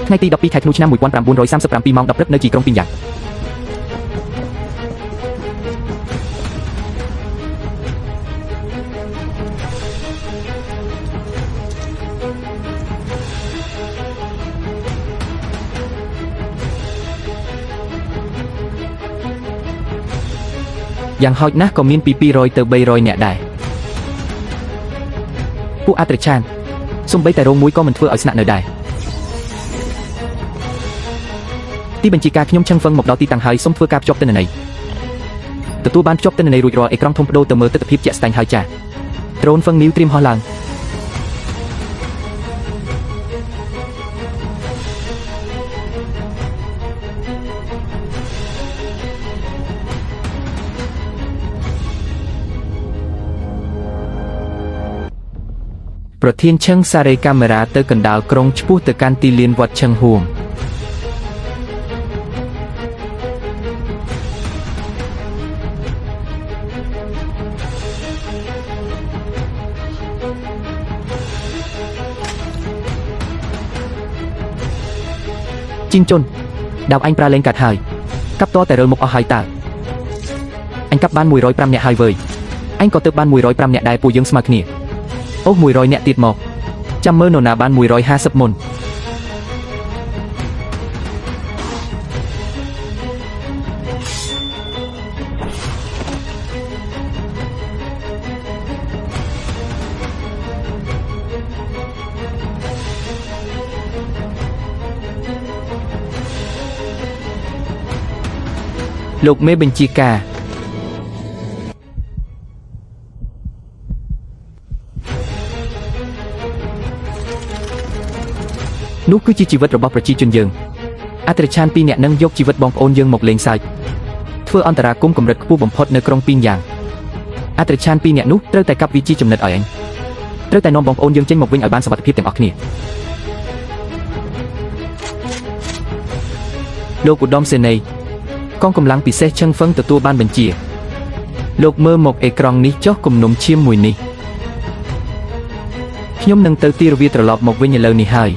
ថ្ងៃទី12ខែធ្នូឆ្នាំ1937 ម៉ោង 10 ព្រឹកនៅទីក្រុងពីងយ៉ាងយ៉ាងហោចណាស់ក៏មានពី200ទៅ300នាក់ដែរពួកអាត្រិឆានសូម្បីតែរោងមួយក៏មិនធ្វើឲ្យស្នាក់នៅដែរទីបញ្ជាការខ្ញុំឆឹងហ្វឹងមកដល់ទីតាំងហើយសូមធ្វើការភ្ជាប់ទិន្នន័យទទួលបានភ្ជាប់ទិន្នន័យរួចរាល់អេក្រង់ធំបដូរទៅមើលទិដ្ឋភាពជាក់ស្ដែងហើយចា៎ដ្រូនហ្វឹងនីវត្រៀមហោះឡើងប្រធានឆឹងសារ៉េកាមេរ៉ាទៅកណ្ដាលក្រុងឆ្ពោះទៅកាន់ទីលានវត្តឆឹងហួងជីងជុនដាវអញប្រើលេងកាត់ហើយកាប់តតែរើមុខអស់ហើយតើអញកាប់បាន105នាក់ហើយវើយអញក៏ទៅបាន105នាក់ដែរពួកយើងស្មើគ្នាអូ100នាក់ទៀតមកចាំមើលនរណាបាន150មុនលោកមេបញ្ជាការនោះគឺជាជីវិតរបស់ប្រជាជនយើងអាត្រិឆាន2នាក់នឹងយកជីវិតបងប្អូនយើងមកលេងសើចធ្វើអន្តរាគមកម្រិតខ្ពស់បំផុតនៅក្រុងពីងយ៉ាងអាត្រិឆាន2នាក់នោះត្រូវតែកាប់វាជាចំណិតឲ្យអញត្រូវតែនាំបងប្អូនយើងចេញមកវិញឲ្យបានសុវត្ថិភាពទាំងអស់គ្នាលោកឧត្តមសេនីយកងកម្លាំងពិសេសឆឹងហ្វឹងទទួលបានបញ្ជាលោកមើលមកអេក្រង់នេះចុះគំនុំឈាមមួយនេះខ្ញុំនឹងទៅទីរវាត្រឡប់មកវិញឥឡូវនេះហើយ